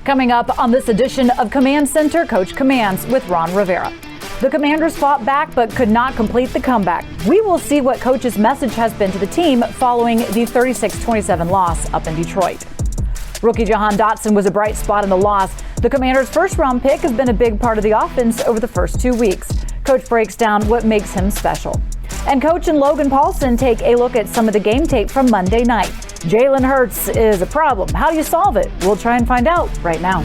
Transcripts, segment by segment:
Coming up on this edition of Command Center, Coach Commands with Ron Rivera. The Commanders fought back but could not complete the comeback. We will see what Coach's message has been to the team following the 36-27 loss up in Detroit. Rookie Jahan Dotson was a bright spot in the loss. The Commanders' first-round pick has been a big part of the offense over the first 2 weeks. Coach breaks down what makes him special. And Coach and Logan Paulsen take a look at some of the game tape from Monday night. Jalen Hurts is a problem. How do you solve it? We'll try and find out right now.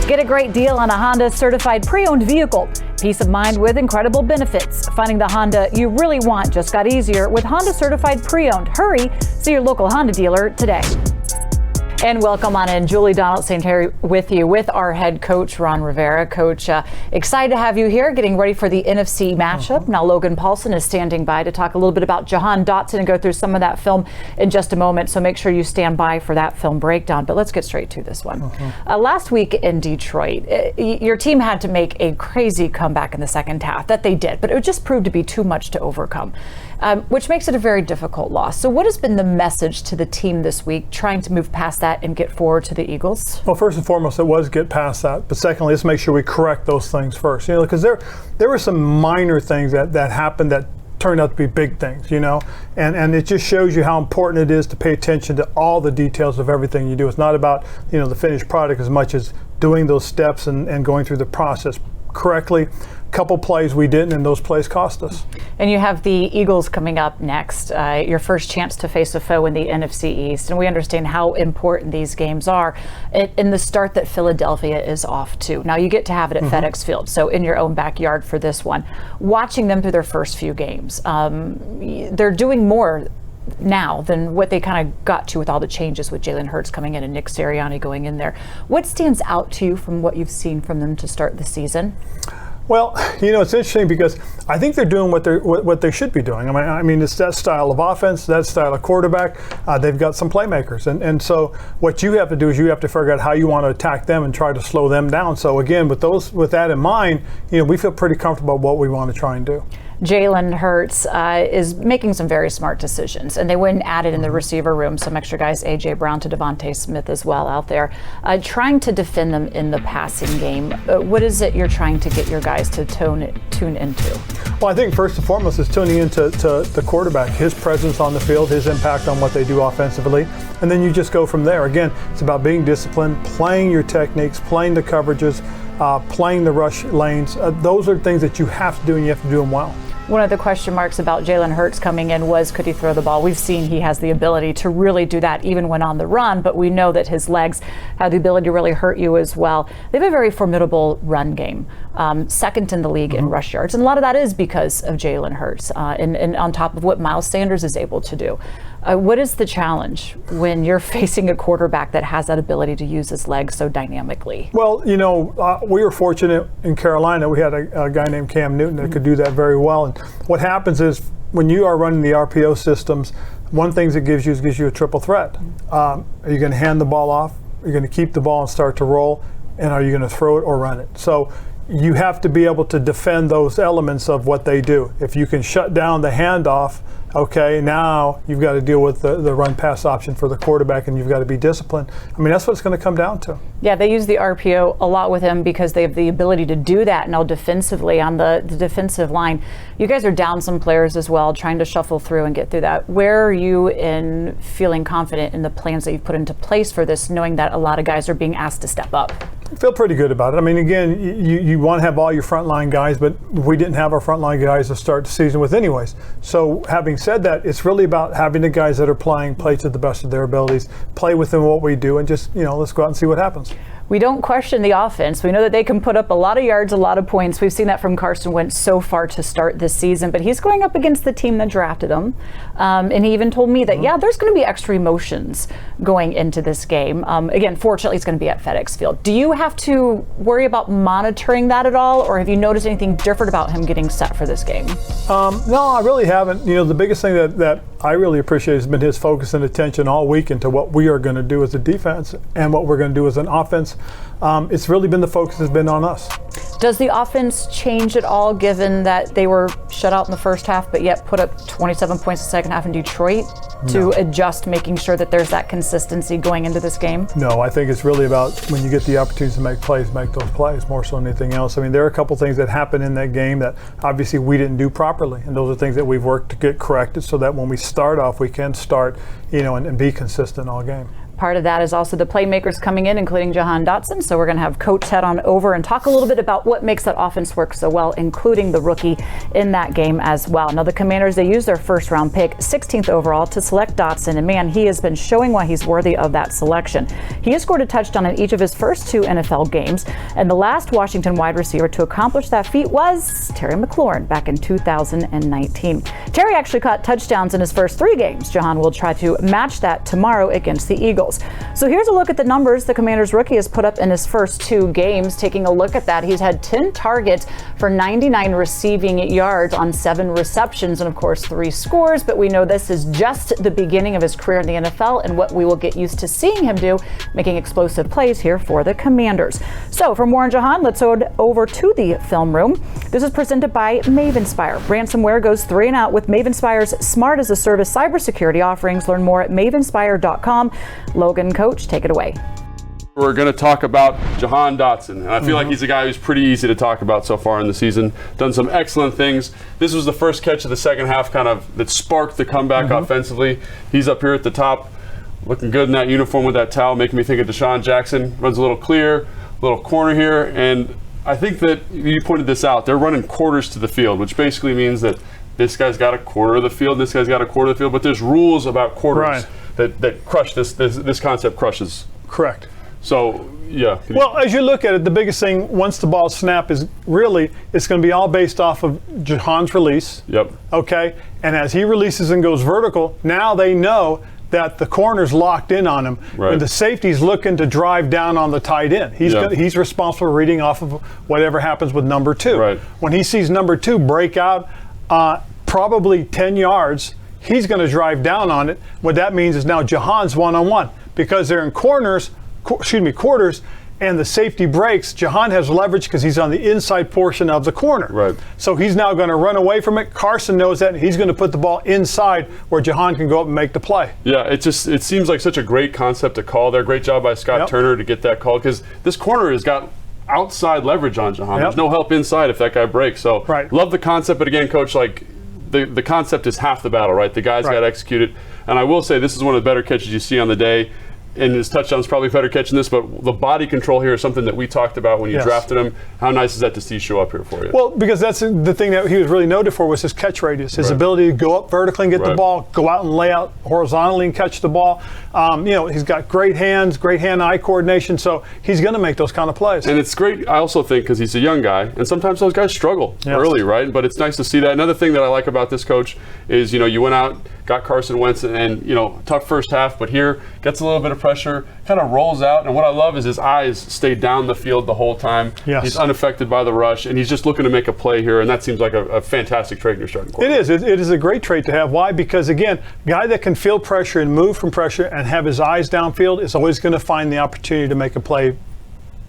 Get a great deal on a Honda certified pre-owned vehicle. Peace of mind with incredible benefits. Finding the Honda you really want just got easier with Honda certified pre-owned. Hurry, see your local Honda dealer today. And welcome on in. Julie Donaldson here with you with our head coach, Ron Rivera. Coach, excited to have you here, getting ready for the NFC matchup. Now, Logan Paulsen is standing by to talk a little bit about Jahan Dotson and go through some of that film in just a moment. So make sure you stand by for that film breakdown. But let's get straight to this one. Last week in Detroit, your team had to make a crazy comeback in the second half. That they did, but it just proved to be too much to overcome, which makes it a very difficult loss. So what has been the message to the team this week, trying to move past that and get forward to the Eagles? Well, first and foremost, it was get past that. But secondly, let's make sure we correct those things first. Because there were some minor things that happened that turned out to be big things, and it just shows you how important it is to pay attention to all the details of everything you do. It's not about, the finished product as much as doing those steps and going through the process correctly. Couple plays we didn't, and those plays cost us. And you have the Eagles coming up next, your first chance to face a foe in the NFC East. And we understand how important these games are in the start that Philadelphia is off to. Now you get to have it at FedEx Field, so in your own backyard for this one. Watching them through their first few games, they're doing more now than what they kind of got to with all the changes with Jalen Hurts coming in and Nick Sirianni going in there. What stands out to you from what you've seen from them to start the season? Well, it's interesting because I think they're doing what they should be doing. I mean, it's that style of offense, that style of quarterback. They've got some playmakers, and so what you have to do is you have to figure out how you want to attack them and try to slow them down. So again, with that in mind, we feel pretty comfortable with what we want to try and do. Jalen Hurts is making some very smart decisions, and they went and added in the receiver room some extra guys, A.J. Brown to Devontae Smith as well out there, trying to defend them in the passing game. What is it you're trying to get your guys to tune into? Well, I think first and foremost is tuning into the quarterback, his presence on the field, his impact on what they do offensively, and then you just go from there. Again, it's about being disciplined, playing your techniques, playing the coverages, playing the rush lanes. Those are things that you have to do, and you have to do them well. One of the question marks about Jalen Hurts coming in was, could he throw the ball? We've seen he has the ability to really do that even when on the run, but we know that his legs have the ability to really hurt you as well. They have a very formidable run game, second in the league in rush yards, and a lot of that is because of Jalen Hurts and on top of what Miles Sanders is able to do. What is the challenge when you're facing a quarterback that has that ability to use his legs so dynamically? Well, we were fortunate in Carolina. We had a guy named Cam Newton that could do that very well. And what happens is when you are running the RPO systems, one thing it gives you a triple threat. Are you going to hand the ball off? Are you going to keep the ball and start to roll? And are you going to throw it or run it? So you have to be able to defend those elements of what they do. If you can shut down the handoff, okay, now you've got to deal with the run-pass option for the quarterback, and you've got to be disciplined. I mean, that's what it's going to come down to. Yeah, they use the RPO a lot with him because they have the ability to do that. Now defensively, on the defensive line, you guys are down some players as well, trying to shuffle through and get through that. Where are you in feeling confident in the plans that you've put into place for this, knowing that a lot of guys are being asked to step up? I feel pretty good about it. I mean, again, you want to have all your frontline guys, but we didn't have our frontline guys to start the season with anyways. So having said that, it's really about having the guys that are playing play to the best of their abilities, play within what we do, and just, let's go out and see what happens. We don't question the offense. We know that they can put up a lot of yards, a lot of points. We've seen that from Carson Wentz so far to start this season, but he's going up against the team that drafted him. And he even told me that, there's going to be extra emotions going into this game. Again, fortunately, it's going to be at FedEx Field. Do you have to worry about monitoring that at all, or have you noticed anything different about him getting set for this game? No, I really haven't. The biggest thing that I really appreciate has been his focus and attention all week into what we are going to do as a defense and what we're going to do as an offense. it's really been the focus has been on us. Does the offense change at all, given that they were shut out in the first half, but yet put up 27 points the second half in Detroit, to adjust, making sure that there's that consistency going into this game? No, I think it's really about when you get the opportunities to make plays, make those plays more so than anything else. I mean, there are a couple things that happened in that game that obviously we didn't do properly, and those are things that we've worked to get corrected so that when we start off, we can start, and be consistent all game. Part of that is also the playmakers coming in, including Jahan Dotson. So we're going to have Coach head on over and talk a little bit about what makes that offense work so well, including the rookie in that game as well. Now, the Commanders, they used their first-round pick, 16th overall, to select Dotson. And, man, he has been showing why he's worthy of that selection. He has scored a touchdown in each of his first 2 NFL games. And the last Washington wide receiver to accomplish that feat was Terry McLaurin back in 2019. Terry actually caught touchdowns in his first 3 games. Jahan will try to match that tomorrow against the Eagles. So here's a look at the numbers the Commanders rookie has put up in his first 2 games. Taking a look at that, he's had 10 targets for 99 receiving yards on 7 receptions and, of course, 3 scores. But we know this is just the beginning of his career in the NFL and what we will get used to seeing him do, making explosive plays here for the Commanders. So for more on Jahan, let's head over to the film room. This is presented by Mavenspire. Ransomware goes 3 and out with Mavenspire's Smart as a Service cybersecurity offerings. Learn more at mavenspire.com. Logan, Coach, take it away. We're going to talk about Jahan Dotson, and I feel like he's a guy who's pretty easy to talk about so far in the season. Done some excellent things. This was the first catch of the second half that sparked the comeback offensively. He's up here at the top, looking good in that uniform with that towel, making me think of Deshaun Jackson. Runs a little clear, little corner here, and I think that you pointed this out. They're running quarters to the field, which basically means that this guy's got a quarter of the field, this guy's got a quarter of the field, but there's rules about quarters that crush this concept crushes. Correct. So, yeah. Well, as you look at it, the biggest thing once the ball snapped is really it's going to be all based off of Jahan's release. Yep. Okay? And as he releases and goes vertical, now they know that the corner's locked in on him. Right. And the safety's looking to drive down on the tight end. He's responsible for reading off of whatever happens with number 2. Right. When he sees number 2 break out probably 10 yards, he's going to drive down on it. What that means is now Jahan's one-on-one. Because they're in quarters, and the safety breaks, Jahan has leverage because he's on the inside portion of the corner. Right. So he's now going to run away from it. Carson knows that, and he's going to put the ball inside where Jahan can go up and make the play. Yeah, it seems like such a great concept to call there. Great job by Scott Turner to get that call, because this corner has got outside leverage on Jahan. There's no help inside if that guy breaks. So love the concept, but again, Coach, like the concept is half the battle, right? The guys got to execute it. And I will say this is one of the better catches you see on the day. And his touchdown's probably better catching this, but the body control here is something that we talked about when you drafted him. How nice is that to see show up here for you? Well, because that's the thing that he was really noted for was his catch radius, his ability to go up vertically and get the ball, go out and lay out horizontally and catch the ball. He's got great hands, great hand-eye coordination, so he's going to make those kind of plays. And it's great, I also think, because he's a young guy, and sometimes those guys struggle early, right? But it's nice to see that. Another thing that I like about this, Coach, is, you went out, got Carson Wentz, and, tough first half, but here gets a little bit of pressure, kind of rolls out, and what I love is his eyes stay down the field the whole time. Yes. He's unaffected by the rush, and he's just looking to make a play here, and that seems like a fantastic trait in your starting quarterback. It is. It is a great trait to have. Why? Because, again, a guy that can feel pressure and move from pressure and have his eyes downfield is always going to find the opportunity to make a play.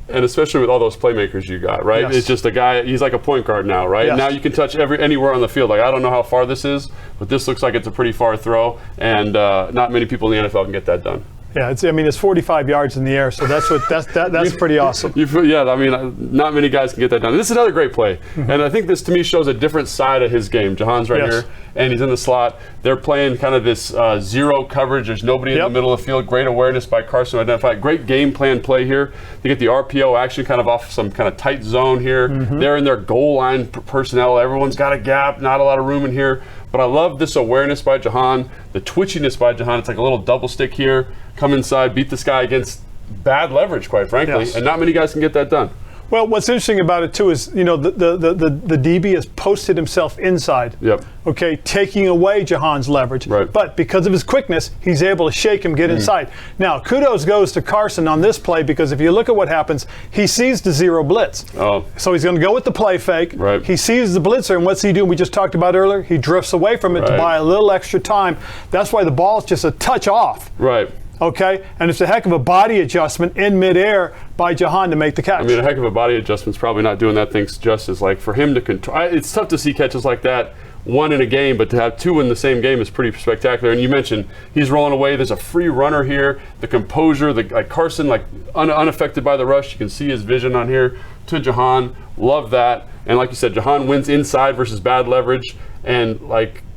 And especially with all those playmakers you got, right? Yes. It's just a guy, he's like a point guard now, right? Yes. Now you can touch anywhere on the field. Like, I don't know how far this is, but this looks like it's a pretty far throw, and not many people in the NFL can get that done. Yeah, it's 45 yards in the air, so that's pretty awesome. Not many guys can get that done. This is another great play, and I think this to me shows a different side of his game. Jahan's right here, and he's in the slot. They're playing kind of this zero coverage. There's nobody in the middle of the field. Great awareness by Carson to identify. Great game plan play here. They get the RPO action kind of off some kind of tight zone here. They're in their goal line personnel. Everyone's got a gap, not a lot of room in here. But I love this awareness by Jahan, the twitchiness by Jahan. It's like a little double stick here. Come inside, beat this guy against bad leverage, quite frankly, and not many guys can get that done. Well, what's interesting about it too is, the DB has posted himself inside. Yep. Okay, taking away Jahan's leverage. Right. But because of his quickness, he's able to shake him, get inside. Now, kudos goes to Carson on this play, because if you look at what happens, he sees the zero blitz. Oh. So he's going to go with the play fake. Right. He sees the blitzer, and what's he do? We just talked about earlier. He drifts away from it to buy a little extra time. That's why the ball is just a touch off. Right. Okay, and it's a heck of a body adjustment in midair by Jahan to make the catch. I mean, a heck of a body adjustment's probably not doing that thing justice. Like, for him to control, it's tough to see catches like that, one in a game, but to have two in the same game is pretty spectacular. And you mentioned he's rolling away. There's a free runner here. The composure, like Carson, unaffected by the rush. You can see his vision on here to Jahan. Love that. And like you said, Jahan wins inside versus bad leverage. And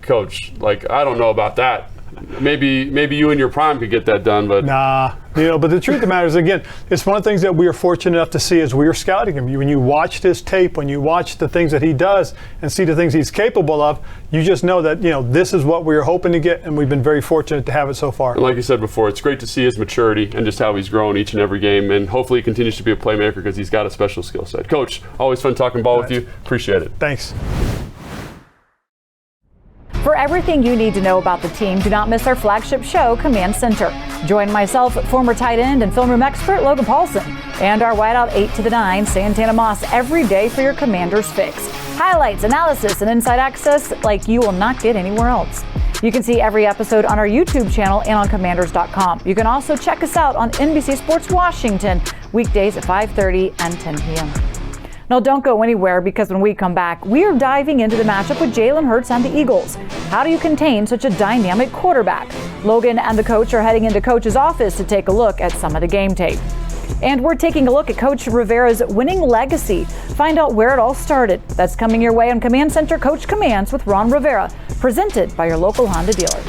Coach, I don't know about that. Maybe you in your prime could get that done, but nah. But the truth of the matter is, again, it's one of the things that we are fortunate enough to see as we are scouting him. When you watch this tape, when you watch the things that he does and see the things he's capable of, you just know that this is what we are hoping to get, and we've been very fortunate to have it so far. And like you said before, it's great to see his maturity and just how he's grown each and every game, and hopefully he continues to be a playmaker because he's got a special skill set. Coach, always fun talking ball with you. Appreciate it. Thanks. For everything you need to know about the team, do not miss our flagship show, Command Center. Join myself, former tight end and film room expert Logan Paulsen, and our wideout 8 to the 9, Santana Moss, every day for your Commanders fix. Highlights, analysis, and inside access like you will not get anywhere else. You can see every episode on our YouTube channel and on commanders.com. You can also check us out on NBC Sports Washington, weekdays at 5:30 and 10 p.m. Now, don't go anywhere, because when we come back, we are diving into the matchup with Jalen Hurts and the Eagles. How do you contain such a dynamic quarterback? Logan and the coach are heading into Coach's office to take a look at some of the game tape. And we're taking a look at Coach Rivera's winning legacy. Find out where it all started. That's coming your way on Command Center Coach Commands with Ron Rivera, presented by your local Honda dealer.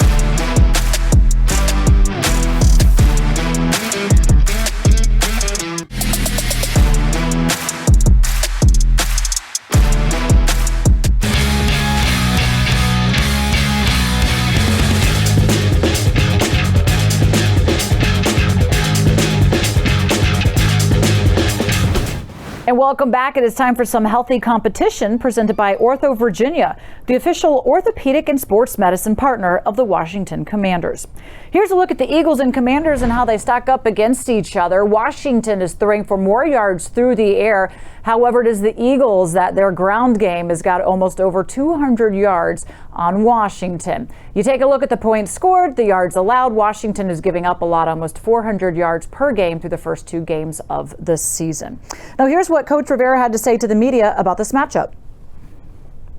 And welcome back. It is time for some healthy competition presented by Ortho Virginia, the official orthopedic and sports medicine partner of the Washington Commanders. Here's a look at the Eagles and Commanders and how they stack up against each other. Washington is throwing for more yards through the air. However, it is the Eagles that their ground game has got almost over 200 yards on Washington. You take a look at the points scored, the yards allowed. Washington is giving up a lot, almost 400 yards per game through the first two games of the season. Now, here's what Coach Rivera had to say to the media about this matchup.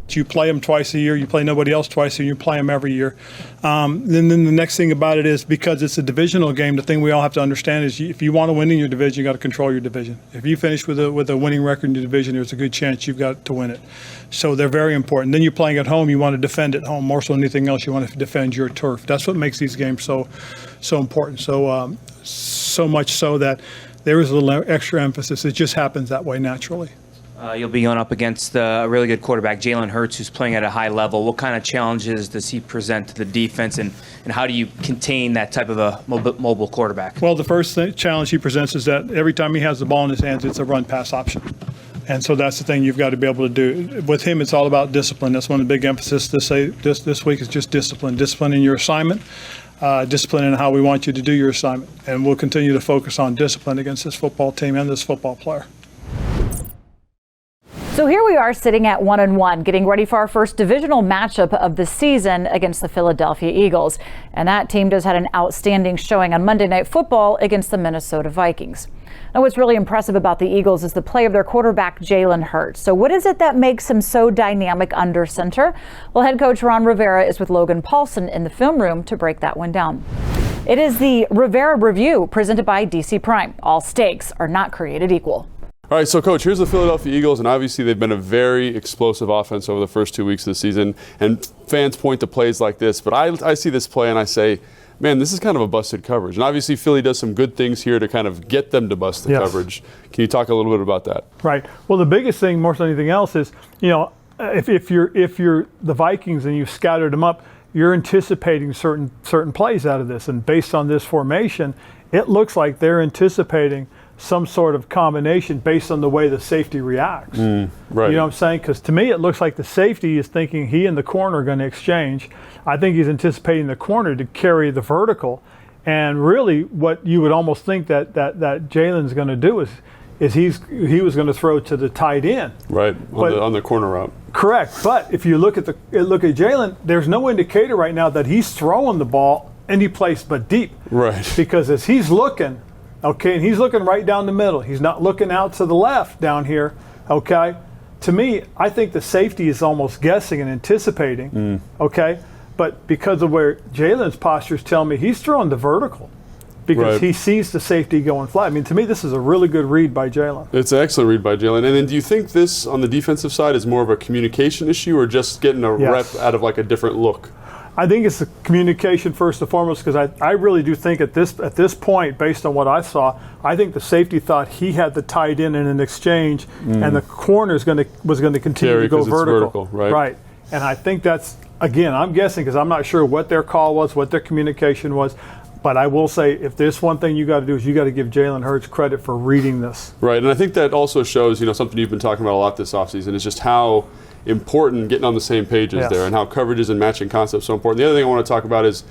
You play them twice a year, you play nobody else twice a year, you play them every year. Then the next thing about it is, because it's a divisional game, the thing we all have to understand is if you want to win in your division, you got to control your division. If you finish with a winning record in your division, there's a good chance you've got to win it. So they're very important. Then you're playing at home, you want to defend at home. More so than anything else, you want to defend your turf. That's what makes these games so important. So much so that there is a little extra emphasis. It just happens that way naturally. You'll be going up against a really good quarterback, Jalen Hurts, who's playing at a high level. What kind of challenges does he present to the defense, and how do you contain that type of a mobile quarterback? Well, the first challenge he presents is that every time he has the ball in his hands, it's a run-pass option. And so that's the thing you've got to be able to do. With him, it's all about discipline. That's one of the big emphasis this week is just discipline. Discipline in your assignment, discipline in how we want you to do your assignment. And we'll continue to focus on discipline against this football team and this football player. So here we are sitting at 1-1, getting ready for our first divisional matchup of the season against the Philadelphia Eagles. And that team just had an outstanding showing on Monday Night Football against the Minnesota Vikings. Now, what's really impressive about the Eagles is the play of their quarterback, Jalen Hurts. So what is it that makes him so dynamic under center? Well, head coach Ron Rivera is with Logan Paulsen in the film room to break that one down. It is the Rivera Review presented by DC Prime. All stakes are not created equal. All right, so Coach, here's the Philadelphia Eagles, and obviously they've been a very explosive offense over the first 2 weeks of the season, and fans point to plays like this, but I see this play and I say, man, this is kind of a busted coverage. And obviously Philly does some good things here to kind of get them to bust the coverage. Can you talk a little bit about that? Right. Well, the biggest thing, more than anything else, is, if you're the Vikings and you've scattered them up, you're anticipating certain plays out of this. And based on this formation, it looks like they're anticipating some sort of combination based on the way the safety reacts. Right. You know what I'm saying? Because to me, it looks like the safety is thinking he and the corner are going to exchange. I think he's anticipating the corner to carry the vertical. And really what you would almost think that Jalen's going to do is he was going to throw to the tight end. Right, on the corner route. Correct. But if you look at Jalen, there's no indicator right now that he's throwing the ball any place but deep. Right. Because as he's looking, okay, and he's looking right down the middle. He's not looking out to the left down here, okay? To me, I think the safety is almost guessing and anticipating, okay? But because of where Jalen's posture is telling me, he's throwing the vertical because he sees the safety going flat. I mean, to me, this is a really good read by Jalen. It's an excellent read by Jalen. And then do you think this, on the defensive side, is more of a communication issue or just getting a rep out of like a different look? I think it's the communication first and foremost, because I really do think at this point, based on what I saw, I think the safety thought he had the tight end in an exchange, and the corner was going to continue to go vertical. Right. And I think that's, again, I'm guessing because I'm not sure what their call was, what their communication was. But I will say, if there's one thing you got to do is you got to give Jalen Hurts credit for reading this. Right, and I think that also shows, something you've been talking about a lot this offseason is just how important getting on the same page is there, and how coverages and matching concepts so important. The other thing I want to talk about is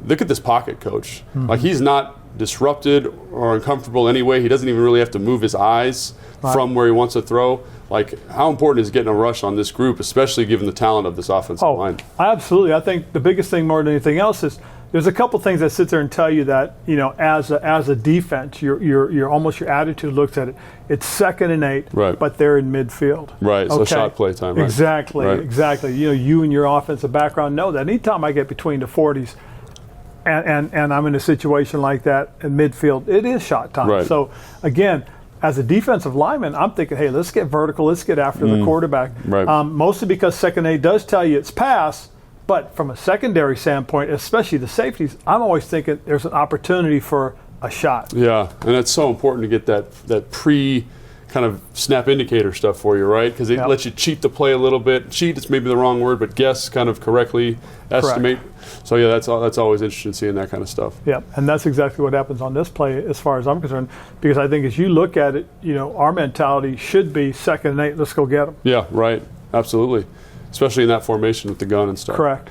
look at this pocket coach. Like, he's not disrupted or uncomfortable anyway. He doesn't even really have to move his eyes from where he wants to throw. Like, how important is getting a rush on this group, especially given the talent of this offensive line? Absolutely. I think the biggest thing more than anything else is there's a couple things that sit there and tell you that, as a defense, your almost your attitude looks at it. It's 2nd and 8, but they're in midfield. Right. So shot play time. Right? Exactly. You and your offensive background know that. Anytime I get between the 40s and I'm in a situation like that in midfield, it is shot time. Right. So again, as a defensive lineman, I'm thinking, hey, let's get vertical, let's get after the quarterback. Right. Mostly because 2nd and 8 does tell you it's pass. But from a secondary standpoint, especially the safeties, I'm always thinking there's an opportunity for a shot. Yeah, and it's so important to get that pre kind of snap indicator stuff for you, right? Because it lets you cheat the play a little bit. Cheat is maybe the wrong word, but guess kind of correctly, estimate. So yeah, that's always interesting seeing that kind of stuff. Yeah, and that's exactly what happens on this play as far as I'm concerned. Because I think as you look at it, our mentality should be 2nd and 8, let's go get them. Yeah, right, absolutely. Especially in that formation with the gun and stuff. Correct.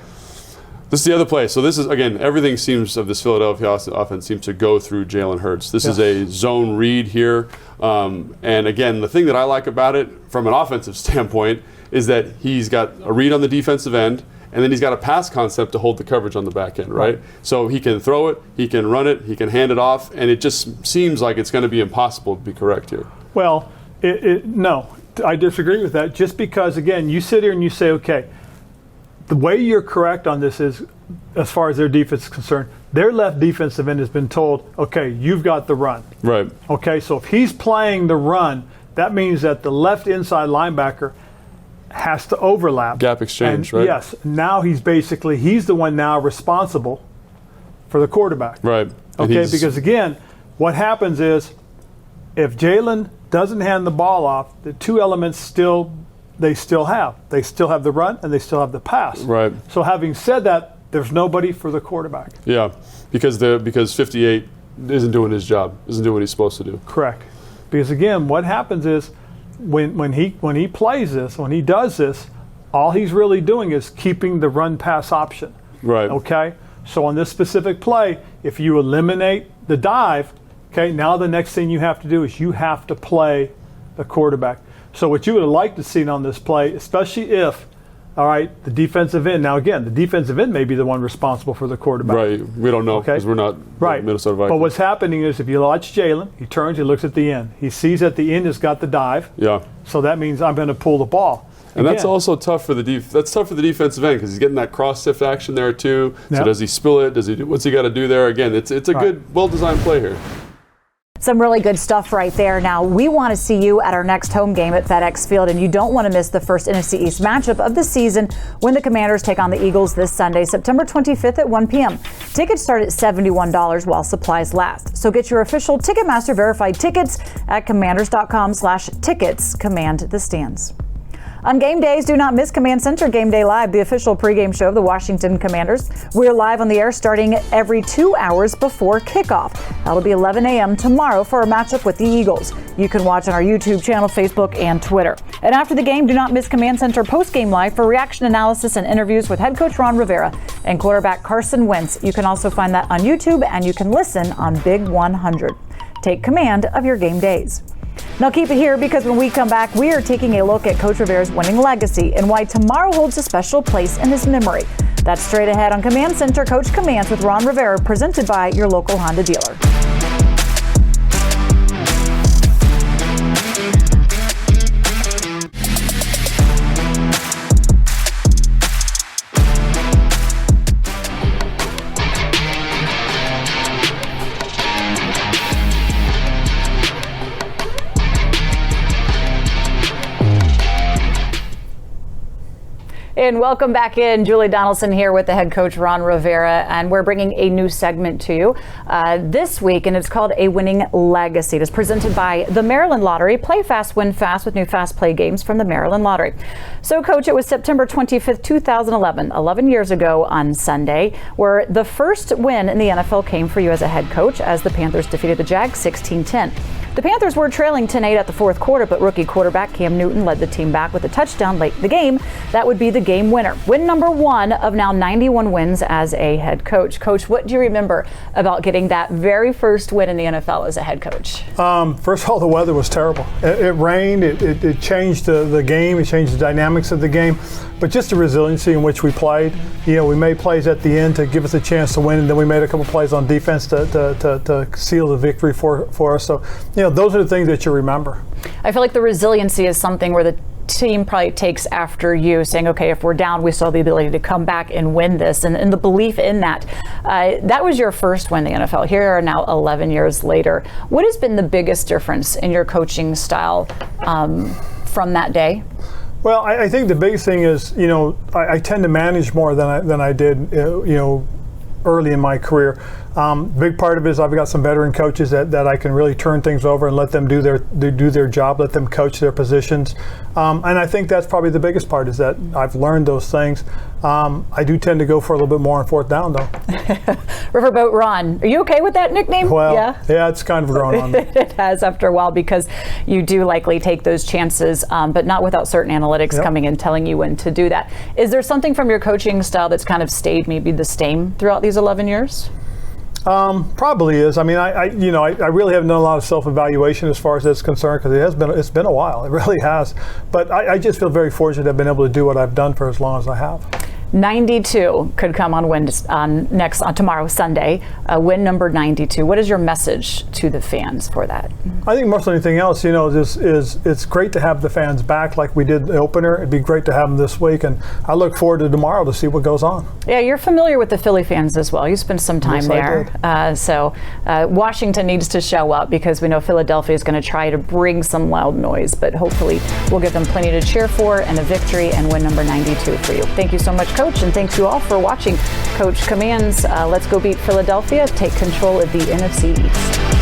This is the other play. So this is, again, everything seems of this Philadelphia offense seems to go through Jalen Hurts. This is a zone read here. And again, the thing that I like about it from an offensive standpoint is that he's got a read on the defensive end, and then he's got a pass concept to hold the coverage on the back end, right? So he can throw it, he can run it, he can hand it off, and it just seems like it's going to be impossible to be correct here. Well, no. I disagree with that, just because, again, you sit here and you say, okay, the way you're correct on this is, as far as their defense is concerned, their left defensive end has been told, okay, you've got the run. Right. Okay, so if he's playing the run, that means that the left inside linebacker has to overlap. Gap exchange, and right? Yes. Now he's the one now responsible for the quarterback. Right. Okay, because, again, what happens is if Jalen doesn't hand the ball off, the two elements they still have. They still have the run and they still have the pass. Right. So having said that, there's nobody for the quarterback. Yeah, because 58 isn't doing his job, isn't doing what he's supposed to do. Correct. Because again, what happens is when he plays this, when he does this, all he's really doing is keeping the run pass option. Right. Okay? So on this specific play, if you eliminate the dive, okay, now the next thing you have to do is you have to play the quarterback. So what you would have liked to see on this play, especially if, all right, the defensive end. Now again, the defensive end may be the one responsible for the quarterback. Right. We don't know because we're not Minnesota Vikings. But what's happening is if you watch Jalen, he turns, he looks at the end. He sees that the end has got the dive. Yeah. So that means I'm going to pull the ball. And that's also tough for the defensive end because he's getting that cross stiff action there too. So does he spill it? What's he got to do there? Again, it's a good, well-designed play here. Some really good stuff right there. Now, we want to see you at our next home game at FedEx Field, and you don't want to miss the first NFC East matchup of the season when the Commanders take on the Eagles this Sunday, September 25th at 1 p.m. Tickets start at $71 while supplies last. So get your official Ticketmaster verified tickets at commanders.com/tickets. Command the stands. On game days, do not miss Command Center Game Day Live, the official pregame show of the Washington Commanders. We're live on the air starting every 2 hours before kickoff. That'll be 11 a.m. tomorrow for a matchup with the Eagles. You can watch on our YouTube channel, Facebook, and Twitter. And after the game, do not miss Command Center Postgame Live for reaction analysis and interviews with Head Coach Ron Rivera and quarterback Carson Wentz. You can also find that on YouTube, and you can listen on Big 100. Take command of your game days. Now keep it here, because when we come back, we are taking a look at Coach Rivera's winning legacy and why tomorrow holds a special place in his memory. That's straight ahead on Command Center. Coach Commands with Ron Rivera, presented by your local Honda dealer. And welcome back in. Julie Donaldson here with the head coach Ron Rivera, and we're bringing a new segment to you this week, and it's called A Winning Legacy. It is presented by the Maryland Lottery. Play fast, win fast with new Fast Play games from the Maryland Lottery. So, Coach, it was September 25th, 2011, 11 years ago on Sunday, where the first win in the NFL came for you as a head coach as the Panthers defeated the Jags 16-10. The Panthers were trailing 10-8 at the fourth quarter, but rookie quarterback Cam Newton led the team back with a touchdown late in the game. That would be the game winner. Win number 1 of now 91 wins as a head coach. Coach, what do you remember about getting that very first win in the NFL as a head coach? First of all, the weather was terrible. It rained. It changed the game. It changed the dynamics of the game. But just the resiliency in which we played. You know, we made plays at the end to give us a chance to win, and then we made a couple plays on defense to seal the victory for us. So, you know, those are the things that you remember. I feel like the resiliency is something where the team probably takes after you, saying, okay, if we're down, we still have the ability to come back and win this, and the belief in that. That was your first win in the NFL. Here are now 11 years later. What has been the biggest difference in your coaching style from that day? Well, I think the biggest thing is, you know, I tend to manage more than I did, you know, early in my career. Big part of it is I've got some veteran coaches that I can really turn things over and let them do their job, let them coach their positions. And I think that's probably the biggest part, is that I've learned those things. I do tend to go for a little bit more on fourth down, though. Riverboat Ron, are you okay with that nickname? Well, yeah, it's kind of grown on me. It has after a while, because you do likely take those chances, but not without certain analytics coming in telling you when to do that. Is there something from your coaching style that's kind of stayed maybe the same throughout these 11 years? Probably is. I mean, I really haven't done a lot of self-evaluation as far as that's concerned, because it's been a while. It really has. But I just feel very fortunate to have been able to do what I've done for as long as I have. 92 could come on tomorrow, Sunday. Win number 92. What is your message to the fans for that? I think more than anything else, you know, it's great to have the fans back like we did the opener. It'd be great to have them this week, and I look forward to tomorrow to see what goes on. Yeah, you're familiar with the Philly fans as well. You spent some time there. So Washington needs to show up, because we know Philadelphia is going to try to bring some loud noise, but hopefully we'll give them plenty to cheer for, and a victory and win number 92 for you. Thank you so much, Coach, and thanks you all for watching Coach Commands. Let's go beat Philadelphia, take control of the NFC East.